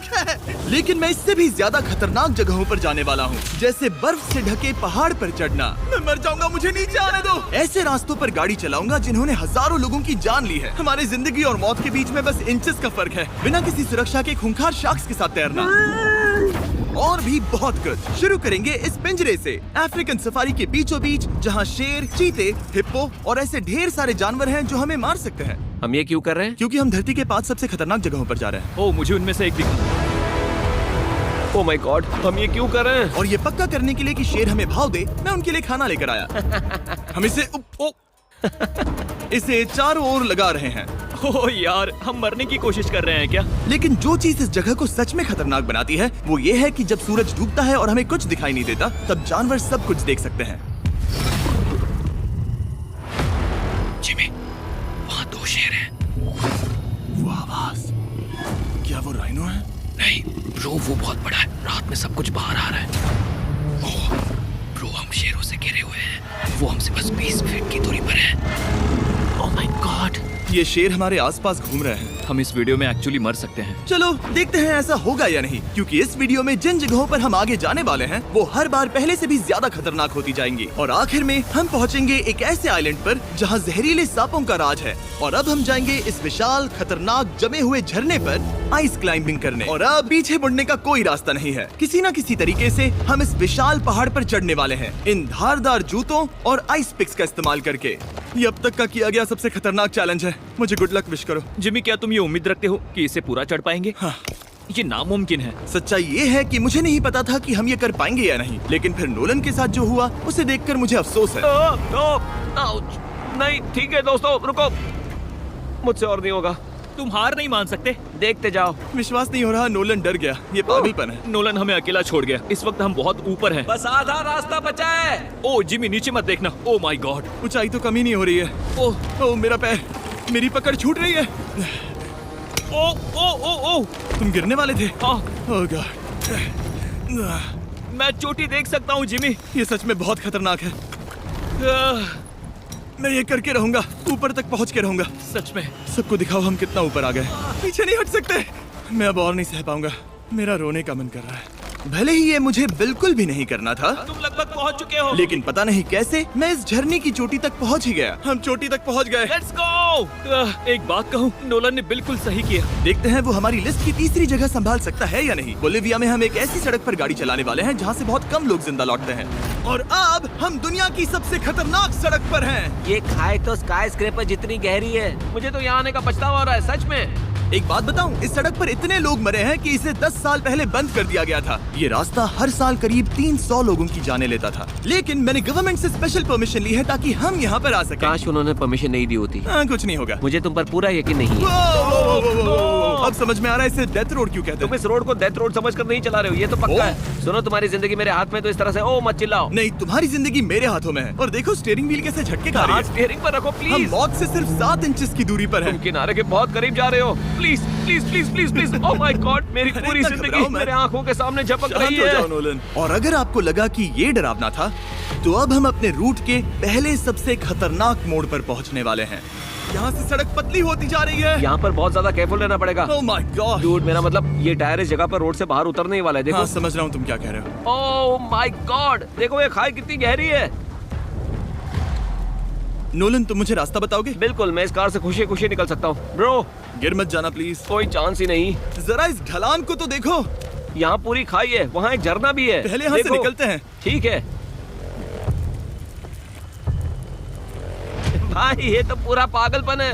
है। लेकिन मैं इससे भी ज्यादा खतरनाक जगहों पर जाने वाला हूँ, जैसे बर्फ से ढके पहाड़ पर चढ़ना। मैं मर जाऊंगा, मुझे नीचे आने दो। ऐसे रास्तों पर गाड़ी चलाऊंगा जिन्होंने हजारों लोगों की जान ली है। हमारी जिंदगी और मौत के बीच में बस इंचेस का फर्क है। बिना किसी सुरक्षा के खूंखार शार्क्स के साथ तैरना और भी बहुत कुछ। शुरू करेंगे इस पिंजरे से, अफ्रीकन सफारी के बीचों बीच, जहाँ शेर, चीते, हिप्पो और ऐसे ढेर सारे जानवर हैं जो हमें मार सकते हैं। हम ये क्यों कर रहे हैं? क्योंकि हम धरती के 5 सबसे खतरनाक जगहों पर जा रहे हैं। ओह, मुझे उनमें से एक दिखा। ओह माय गॉड, हम ये क्यों कर रहे हैं? और ये पक्का करने के लिए कि शेर हमें भाव दे, मैं उनके लिए खाना लेकर आया। हम इसे चारों ओर लगा रहे हैं। ओह यार, हम मरने की कोशिश कर रहे हैं क्या? लेकिन जो चीज इस जगह को सच में खतरनाक बनाती है वो ये है कि जब सूरज डूबता है और हमें कुछ दिखाई नहीं देता, तब जानवर सब कुछ देख सकते हैं। जिमी, वहाँ 2 शेर हैं। वो आवाज, क्या वो राइनो है? नहीं ब्रो, वो बहुत बड़ा है। रात में सब कुछ बाहर आ रहा है। ओह ब्रो, हम शेरों से घिरे हुए हैं। वो हमसे बस 20 फीट की दूरी पर है। ओह माय गॉड, ये शेर हमारे आसपास घूम रहे हैं। हम इस वीडियो में एक्चुअली मर सकते हैं। चलो देखते हैं ऐसा होगा या नहीं, क्योंकि इस वीडियो में जिन जगहों पर हम आगे जाने वाले हैं वो हर बार पहले से भी ज्यादा खतरनाक होती जाएंगी। और आखिर में हम पहुंचेंगे एक ऐसे आइलैंड पर जहां जहरीले सांपों का राज है। और अब हम जाएंगे इस विशाल, खतरनाक, जमे हुए झरने पर आइस क्लाइंबिंग करने। और अब पीछे मुड़ने का कोई रास्ता नहीं है। किसी न किसी तरीके से हम इस विशाल पहाड़ पर चढ़ने वाले हैं, इन धारदार जूतों और आइस पिक्स का इस्तेमाल करके। ये अब तक का किया गया सबसे खतरनाक चैलेंज है। मुझे गुड लक विश करो। जिमी, क्या तुम ये उम्मीद रखते हो कि इसे पूरा चढ़ पाएंगे? हाँ। ये नामुमकिन है। सच्चाई ये है कि मुझे नहीं पता था कि हम ये कर पाएंगे या नहीं, लेकिन फिर नोलन के साथ जो हुआ उसे देखकर मुझे अफसोस है। नहीं ठीक है दोस्तों, रुको, मुझसे और नहीं होगा। तुम हार नहीं मान सकते। देखते जाओ। विश्वास नहीं हो रहा, नोलन डर गया। ये पागलपन है। नोलन हमें अकेला छोड़ गया। इस वक्त हम बहुत ऊपर हैं। बस आधा रास्ता बचा है। ओह जिमी, नीचे मत देखना। ओह माय गॉड, ऊंचाई तो कमी नहीं हो रही है। ओह मेरा पैर, मेरी पकड़ छूट रही है। ओह ओह ओह ओह, तुम गिरने वाले थे। हाँ। ओह गॉड, मैं चोटी देख सकता हूँ जिमी। ये सच में बहुत खतरनाक है। मैं ये करके रहूंगा, ऊपर तक पहुंच के रहूंगा। सच में। सबको दिखाओ हम कितना ऊपर आ गए। पीछे नहीं हट सकते। मैं अब और नहीं सह पाऊंगा। मेरा रोने का मन कर रहा है। भले ही ये मुझे बिल्कुल भी नहीं करना था, तुम लगभग पहुंच चुके हो। लेकिन पता नहीं कैसे मैं इस झरने की चोटी तक पहुंच ही गया। हम चोटी तक पहुंच गए। Let's go. एक बात कहूँ, नोलन ने बिल्कुल सही किया। देखते हैं वो हमारी लिस्ट की तीसरी जगह संभाल सकता है या नहीं। बोलिविया में हम एक ऐसी सड़क पर गाड़ी चलाने वाले हैं जहाँ से बहुत कम लोग जिंदा लौटते हैं। और अब हम दुनिया की सबसे खतरनाक सड़क पर हैं। ये खाई तो स्काई स्क्रेपर जितनी गहरी है। मुझे तो यहाँ आने का पछतावा हो रहा है, सच में। एक बात बताऊं, इस सड़क पर इतने लोग मरे हैं कि इसे 10 साल पहले बंद कर दिया गया था। ये रास्ता हर साल करीब 300 लोगों की जाने लेता था, लेकिन मैंने गवर्नमेंट से स्पेशल परमिशन ली है ताकि हम यहाँ पर आ सकें। काश उन्होंने परमिशन नहीं दी होती। कुछ नहीं होगा। मुझे तुम पर पूरा यकीन नहीं है। अब समझ में आ रहा है इसे डेथ रोड क्यों कहते हैं। तुम इस रोड को डेथ रोड समझकर नहीं चला रहे हो, ये तो पक्का है। सुनो, तुम्हारी जिंदगी मेरे हाथ में, तो इस तरह से ओ मत चिल्लाओ। नहीं, तुम्हारी जिंदगी मेरे हाथों में है। और देखो स्टीयरिंग व्हील कैसे झटके खा रही है। स्टीयरिंग पर रखो हम प्लीज। मौत से सिर्फ 7 इंचेस की दूरी पर तुम हैं। किनारे के बहुत करीब जा रहे हो। Please please please please please. Oh my God, मेरी पूरी इतना घबराओ जिंदगी मत। मेरे आंखों के सामने झपक शांत रही हो जाओ है। नोलन। और अगर आपको लगा कि ये डरावना था, तो अब हम अपने रूट के पहले सबसे खतरनाक मोड़ पर पहुंचने वाले हैं। यहाँ से सड़क पतली होती जा रही है। यहाँ पर बहुत ज्यादा केयरफुल रहना पड़ेगा। Oh my God. डूड, मेरा मतलब ये टायर इस जगह पर रोड से बाहर उतरने ही वाला है। देखो। हाँ, समझ रहा हूँ तुम क्या कह रहे हो। ओह माय गॉड, देखो ये खाई कितनी गहरी है। नोलन, तुम मुझे रास्ता बताओगे? बिल्कुल, मैं इस कार से खुशी खुशी निकल सकता हूँ। ब्रो, गिर मत जाना प्लीज। कोई चांस ही नहीं। जरा इस ढलान को तो देखो। यहाँ पूरी खाई है, वहाँ एक झरना भी है। पहले यहाँ से देखो। निकलते हैं। ठीक है भाई, ये तो पूरा पागलपन है।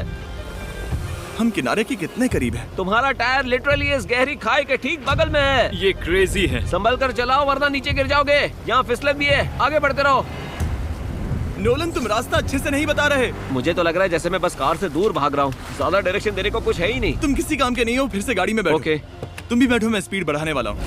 हम किनारे के कितने करीब हैं? तुम्हारा टायर लिटरली इस गहरी खाई के ठीक बगल में है। ये क्रेजी है। संभल कर चलाओ वरना नीचे गिर जाओगे। यहाँ फिसलन भी है, आगे बढ़ते रहो। नोलन, तुम रास्ता अच्छे से नहीं बता रहे। मुझे तो लग रहा है जैसे मैं बस कार से दूर भाग रहा हूँ। ज्यादा डायरेक्शन देने को कुछ है ही नहीं। तुम किसी काम के नहीं हो, फिर से गाड़ी में बैठो। ओके। तुम भी बैठो, मैं स्पीड बढ़ाने वाला हूँ।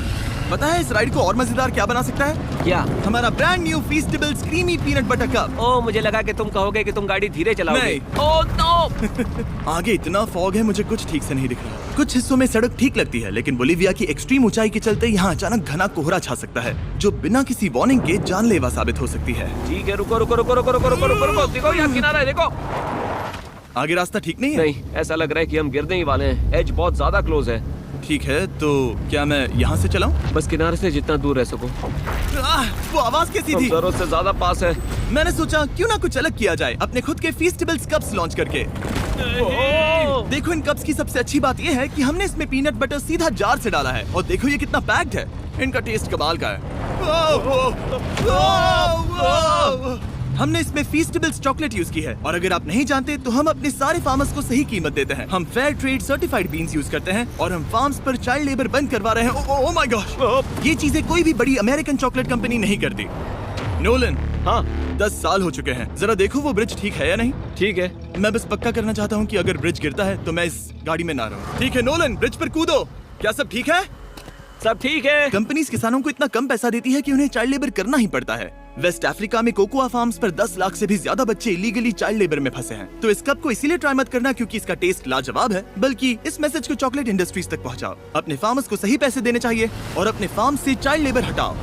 पता है इस राइड को और मजेदार क्या बना सकता है? क्या? हमारा brand new Feastables screamy peanut butter cup. Oh, मुझे लगा कि तुम कहोगे कि तुम गाड़ी धीरे चलाओगे। नहीं। Oh no. आगे इतना फॉग है, मुझे कुछ ठीक से नहीं दिख रहा। कुछ हिस्सों में सड़क ठीक लगती है, लेकिन बोलिविया की एक्सट्रीम ऊंचाई के चलते यहाँ अचानक घना कोहरा छा सकता है, जो बिना किसी वार्निंग के जानलेवा साबित हो सकती है। ठीक है, रुको रुको रुको रुको रुको रुको रुको रुको। देखो यहाँ किनारा है, देखो। आगे रास्ता ठीक नहीं है। नहीं, ऐसा लग रहा है कि हम गिरने ही वाले हैं। एज बहुत ज्यादा क्लोज है। ठीक है, तो क्या मैं यहाँ से चलाऊं? बस किनारे से जितना दूर रह सको। वो आवाज कैसी हम थी? जरूरत से ज्यादा पास है। मैंने सोचा क्यों ना कुछ अलग किया जाए अपने खुद के फीस्टेबल्स कप्स लॉन्च करके। देखो इन कप्स की सबसे अच्छी बात ये है कि हमने इसमें पीनट बटर सीधा जार से डाला है और देखो ये कितना पैक्ड है। इनका टेस्ट कमाल का है। हमने इसमें फीस्टेबल्स चॉकलेट यूज की है और अगर आप नहीं जानते तो हम अपने सारे फार्मर्स को सही कीमत देते हैं। हम fair trade certified beans use करते हैं और हम फार्म्स पर चाइल्ड लेबर बंद करवा रहे हैं। ओह माय गॉश, ये चीजें कोई भी बड़ी अमेरिकन चॉकलेट कंपनी नहीं करती। नोलन, हाँ 10 साल हो चुके हैं, जरा देखो वो ब्रिज ठीक है या नहीं। ठीक है। मैं बस पक्का करना चाहता हूँ कि अगर ब्रिज गिरता है तो मैं इस गाड़ी में ना रहूं। ठीक है नोलन, ब्रिज पर कूदो। क्या सब ठीक है? सब ठीक है। कंपनीज किसानों को इतना कम पैसा देती है कि उन्हें चाइल्ड लेबर करना ही पड़ता है। वेस्ट अफ्रीका में कोकोआ फार्म्स पर 10 लाख से भी ज्यादा बच्चे इलीगली चाइल्ड लेबर में फंसे हैं। तो इस कप को इसीलिए ट्राई मत करना क्योंकि इसका टेस्ट लाजवाब है, बल्कि इस मैसेज को चॉकलेट इंडस्ट्रीज तक पहुंचाओ। अपने फार्मर्स को सही पैसे देने चाहिए और अपने फार्म से चाइल्ड लेबर हटाओ।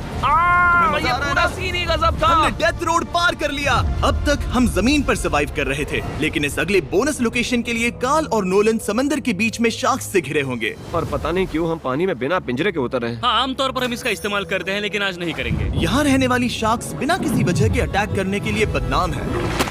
ये पूरा सीन ही गजब था। हमने डेथ रोड पार कर लिया। अब तक हम जमीन पर सर्वाइव कर रहे थे, लेकिन इस अगले बोनस लोकेशन के लिए कार्ल और नोलन समंदर के बीच में शार्क्स से घिरे होंगे। और पता नहीं क्यों हम पानी में बिना पिंजरे के उतर रहे हैं। हाँ, आमतौर पर हम इसका इस्तेमाल करते हैं, लेकिन आज नहीं करेंगे। यहाँ रहने वाली शार्क्स बिना किसी वजह के अटैक करने के लिए बदनाम है।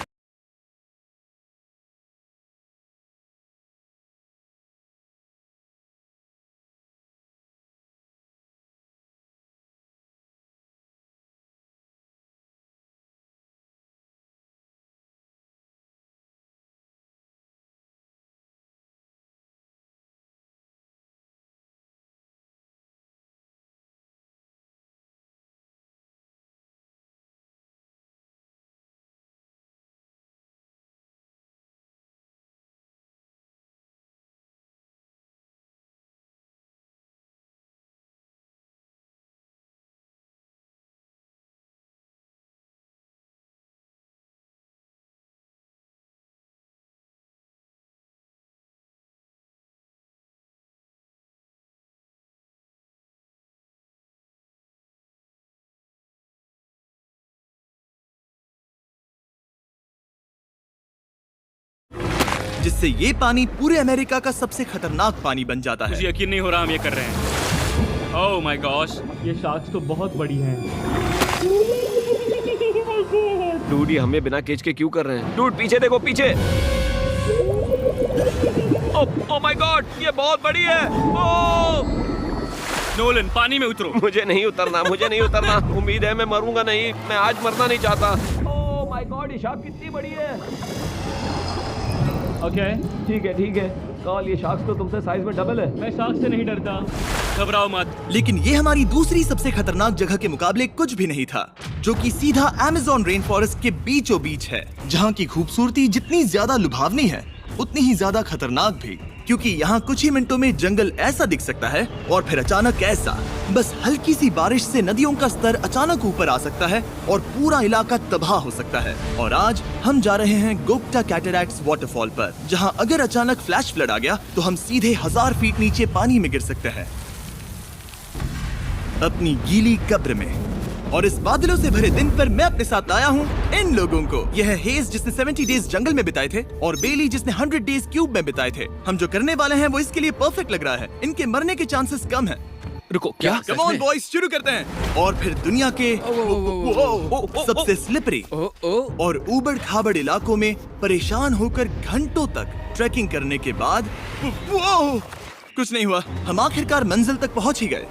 जिससे ये पानी पूरे अमेरिका का सबसे खतरनाक पानी बन जाता मुझे है। यकीन नहीं हो रहा हम ये कर रहे हैं। ओह माय गॉश, ये शार्क्स तो बहुत बड़ी हैं। डूड, ये हमें बिना केज के क्यों कर रहे हैं? डूड पीछे देखो, पीछे। ओह माय गॉड, ये बहुत बड़ी है। ओह नोलन, पानी में उतरो। मुझे नहीं उतरना, मुझे नहीं उतरना। उम्मीद है मैं मरूंगा नहीं। मैं आज मरना नहीं चाहता। ओह माय गॉड, ये शार्क कितनी बड़ी है। ओके, ठीक है ठीक है। कार्ल, ये शार्क्स तो तुमसे साइज में डबल है। मैं शार्क से नहीं डरता, घबराओ मत। लेकिन ये हमारी दूसरी सबसे खतरनाक जगह के मुकाबले कुछ भी नहीं था, जो कि सीधा अमेज़न रेन फॉरेस्ट के बीचों बीच है, जहाँ की खूबसूरती जितनी ज्यादा लुभावनी है उतनी ही ज्यादा खतरनाक भी, क्योंकि यहाँ कुछ ही मिनटों में जंगल ऐसा दिख सकता है और फिर अचानक ऐसा। बस हल्की सी बारिश से नदियों का स्तर अचानक ऊपर आ सकता है और पूरा इलाका तबाह हो सकता है। और आज हम जा रहे हैं गोप्टा कैटरैक्ट्स वाटरफॉल पर, जहाँ अगर अचानक फ्लैश फ्लड आ गया तो हम सीधे 1000 फीट नीचे पानी में गिर सकते हैं, अपनी गीली कब्र में। और इस बादलों से भरे दिन पर मैं अपने साथ लाया हूँ इन लोगों को। यह है हेज जिसने 70 डेज जंगल में बिताए थे और बेली जिसने 100 डेज क्यूब में बिताए थे। हम जो करने वाले हैं वो इसके लिए परफेक्ट लग रहा है। इनके मरने के चांसेस कम हैं। रुको, क्या? कम ऑन बॉयज, शुरू करते हैं। और फिर दुनिया के सबसे स्लिपरी और ऊबड़ खाबड़ इलाकों में परेशान होकर घंटों तक ट्रैकिंग करने के बाद कुछ नहीं हुआ। हम आखिरकार मंजिल तक पहुंच ही गए।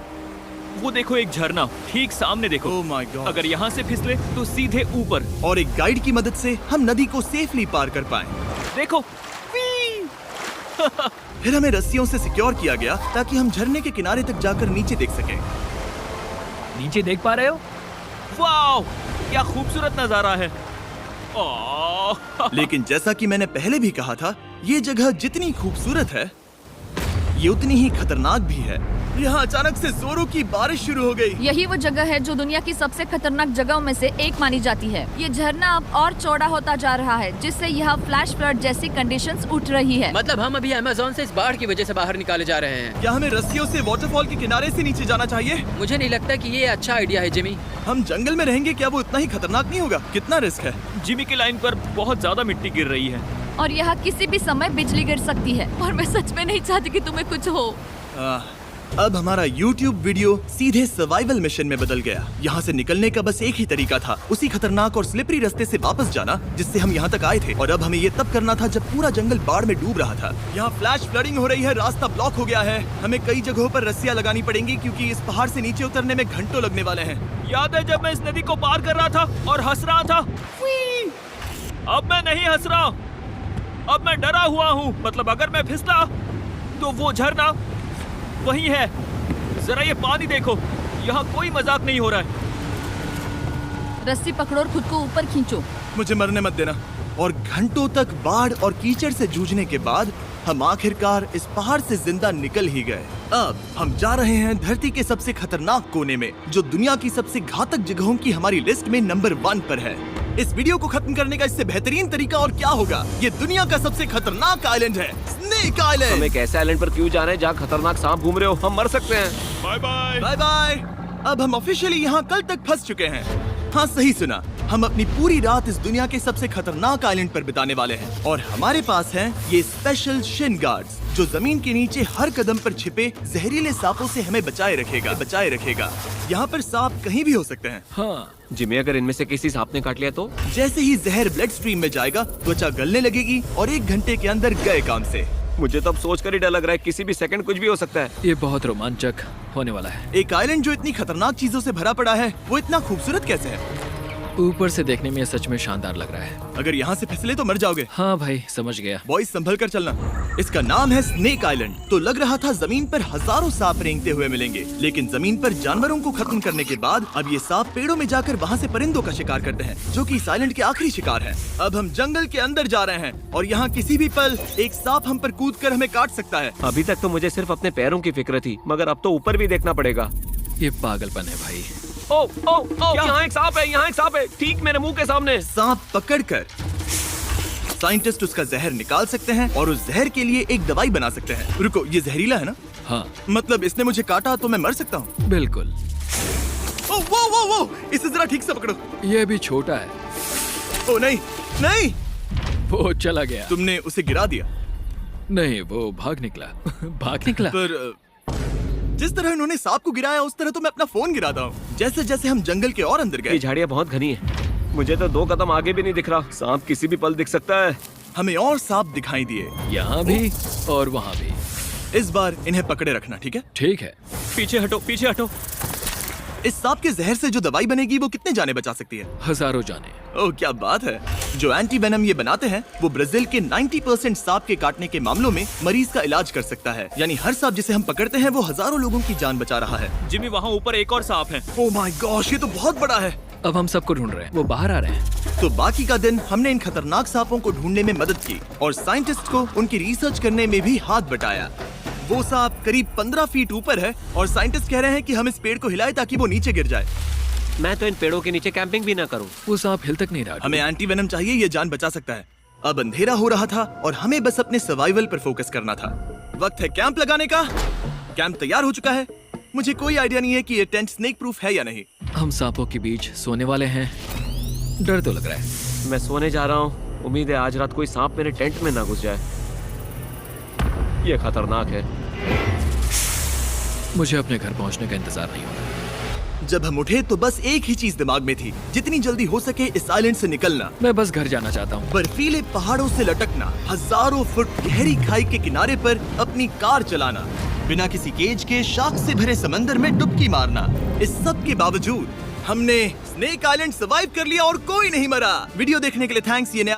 वो देखो, एक झरना ठीक सामने देखो। Oh my God. अगर यहाँ से फिसले तो सीधे ऊपर। और एक गाइड की मदद से हम नदी को सेफली पार कर पाए। देखो। फिर हमें रस्सियों से सिक्योर किया गया ताकि हम झरने के किनारे तक जाकर नीचे देख सकें। नीचे देख पा रहे हो? वाओ, क्या खूबसूरत नजारा है। लेकिन जैसा कि मैंने पहले भी कहा था, ये जगह जितनी खूबसूरत है ये उतनी ही खतरनाक भी है। यहाँ अचानक से जोरों की बारिश शुरू हो गई। यही वो जगह है जो दुनिया की सबसे खतरनाक जगहों में से एक मानी जाती है। ये झरना अब और चौड़ा होता जा रहा है, जिससे यहाँ फ्लैश फ्लड जैसी कंडीशंस उठ रही है। मतलब हम अभी अमेज़न से इस बाढ़ की वजह से बाहर निकाले जा रहे हैं। क्या हमें रस्सियों से वाटरफॉल के किनारे से नीचे जाना चाहिए? मुझे नहीं लगता कि ये अच्छा आइडिया है जिमी। हम जंगल में रहेंगे, क्या वो इतना ही खतरनाक नहीं होगा? कितना रिस्क है? जिमी की लाइन पर बहुत ज्यादा मिट्टी गिर रही है और यहाँ किसी भी समय बिजली गिर सकती है और मैं सच में नहीं चाहती कि तुम्हें कुछ हो। अब हमारा YouTube वीडियो सीधे सर्वाइवल मिशन में बदल गया। यहाँ से निकलने का बस एक ही तरीका था, उसी खतरनाक और स्लिपरी रास्ते से वापस जाना जिससे हम यहाँ तक आए थे। और अब हमें ये तब करना था जब पूरा जंगल बाढ़ में डूब रहा था। यहाँ फ्लैश फ्लडिंग हो रही है, रास्ता ब्लॉक हो गया है। हमें कई जगहों पर रस्सियाँ लगानी पड़ेंगी क्योंकि इस पहाड़ से नीचे उतरने में घंटों लगने वाले हैं। याद है जब मैं इस नदी को पार कर रहा था और हंस रहा था? अब मैं नहीं हंस रहा, अब मैं डरा हुआ हूँ। मतलब अगर मैं फिसला तो वो झरना वही है। जरा ये पानी देखो, यहाँ कोई मजाक नहीं हो रहा है। रस्सी पकड़ो और खुद को ऊपर खींचो। मुझे मरने मत देना। और घंटों तक बाढ़ और कीचड़ से जूझने के बाद हम आखिरकार इस पहाड़ से जिंदा निकल ही गए। अब हम जा रहे हैं धरती के सबसे खतरनाक कोने में, जो दुनिया की सबसे घातक जगहों की हमारी लिस्ट में नंबर 1 पर है। इस वीडियो को खत्म करने का इससे बेहतरीन तरीका और क्या होगा? ये दुनिया का सबसे खतरनाक आइलैंड है, स्नेक आइलैंड। हम एक ऐसे आइलैंड पर क्यों जा रहे हैं जहाँ खतरनाक सांप घूम रहे हो? हम मर सकते हैं। Bye bye. Bye bye. अब हम ऑफिशियली यहाँ कल तक फंस चुके हैं। हाँ, सही सुना, हम अपनी पूरी रात इस दुनिया के सबसे खतरनाक आइलैंड पर बिताने वाले हैं। और हमारे पास हैं ये स्पेशल शिन गार्ड्स, जो जमीन के नीचे हर कदम पर छिपे जहरीले सांपों से हमें बचाए रखेगा। यहाँ पर सांप कहीं भी हो सकते हैं। हाँ, जिमी, अगर इनमें से किसी सांप ने काट लिया तो? जैसे ही जहर ब्लड स्ट्रीम में जाएगा, त्वचा गलने लगेगी और 1 घंटे के अंदर गए काम से। मुझे तो अब सोचकर ही डर लग रहा है, किसी भी सेकंड कुछ भी हो सकता है। ये बहुत रोमांचक होने वाला है। एक आइलैंड जो इतनी खतरनाक चीजों से भरा पड़ा है, वो इतना खूबसूरत कैसे है? ऊपर से देखने में ये सच में शानदार लग रहा है। अगर यहाँ से फिसले तो मर जाओगे। हाँ भाई, समझ गया। बॉयज, संभल कर चलना। इसका नाम है स्नेक आइलैंड। तो लग रहा था जमीन पर हजारों सांप रेंगते हुए मिलेंगे, लेकिन जमीन पर जानवरों को खत्म करने के बाद अब ये सांप पेड़ों में जाकर वहाँ से परिंदों का शिकार करते हैं, जो कि इस आइलैंड के आखिरी शिकार हैं। अब हम जंगल के अंदर जा रहे हैं और यहाँ किसी भी पल एक सांप हम पर कूद कर हमें काट सकता है। अभी तक तो मुझे सिर्फ अपने पैरों की फिक्र थी, मगर अब तो ऊपर भी देखना पड़ेगा। ये पागलपन है भाई। ओ, ओ, ओ, यहाँ एक सांप है, ठीक मेरे मुंह के सामने। सांप पकड़कर साइंटिस्ट उसका जहर निकाल सकते हैं और उस जहर के लिए एक दवाई बना सकते हैं। रुको, ये जहरीला है ना? हाँ, मतलब इसने मुझे काटा तो मैं मर सकता हूँ? बिल्कुल। ओ, वो, इसे जरा ठीक से पकड़ो। ये भी छोटा है। ओ नहीं, नहीं, वो चला गया। तुमने उसे गिरा दिया। नहीं, वो भाग निकला। भाग निकला। पर जिस तरह इन्होंने सांप को गिराया, उस तरह तो मैं अपना फोन गिराता हूँ। जैसे जैसे हम जंगल के और अंदर ये गए, झाड़ियाँ बहुत घनी है, मुझे तो 2 कदम आगे भी नहीं दिख रहा। सांप किसी भी पल दिख सकता है। हमें और सांप दिखाई दिए। यहाँ भी और वहाँ भी। इस बार इन्हें पकड़े रखना, ठीक है? ठीक है। पीछे हटो। इस सांप के जहर से जो दवाई बनेगी वो कितने जाने बचा सकती है? हजारों जाने। ओह, क्या बात है। जो एंटी वेनम ये बनाते हैं, वो ब्राजील के 90% सांप के काटने के मामलों में मरीज का इलाज कर सकता है। यानी हर सांप जिसे हम पकड़ते हैं वो हजारों लोगों की जान बचा रहा है। जिमी, वहाँ ऊपर एक और सांप है। ओह माय गॉश, ये तो बहुत बड़ा है। अब हम सबको ढूंढ रहे हैं, वो बाहर आ रहे हैं। तो बाकी का दिन हमने इन खतरनाक सांपों को ढूंढने में मदद की और साइंटिस्ट को उनकी रिसर्च करने में भी हाथ बटाया। वो सांप करीब 15 फीट ऊपर है और साइंटिस्ट कह रहे हैं कि हम इस पेड़ को हिलाएं ताकि वो नीचे गिर जाए। मैं तो इन पेड़ों के नीचे कैंपिंग भी ना करूं। वो सांप हिल तक नहीं रहा। हमें एंटी वेनम चाहिए, ये जान बचा सकता है। अब अंधेरा हो रहा था और हमें बस अपने सर्वाइवल पर फोकस करना था। वक्त है कैंप लगाने का। कैंप तैयार हो चुका है। मुझे कोई आइडिया नहीं है कि ये टेंट स्नेक प्रूफ है या नहीं। हम सांपों के बीच सोने वाले हैं। डर तो लग रहा है। मैं सोने जा रहा हूँ। उम्मीद है आज रात कोई सांप मेरे टेंट में ना घुस जाए। ये खतरनाक है। मुझे अपने घर पहुंचने का इंतजार नहीं हो रहा। जब हम उठे तो बस एक ही चीज दिमाग में थी, जितनी जल्दी हो सके इस आइलैंड से निकलना। मैं बस घर जाना चाहता हूँ। बर्फीले पहाड़ों से लटकना, हजारों फुट गहरी खाई के किनारे पर अपनी कार चलाना, बिना किसी केज के शार्क से भरे समंदर में डुबकी मारना। इस सब के बावजूद हमने स्नेक आइलैंड सर्वाइव कर लिया और कोई नहीं मरा। वीडियो देखने के लिए थैंक्स। ये नया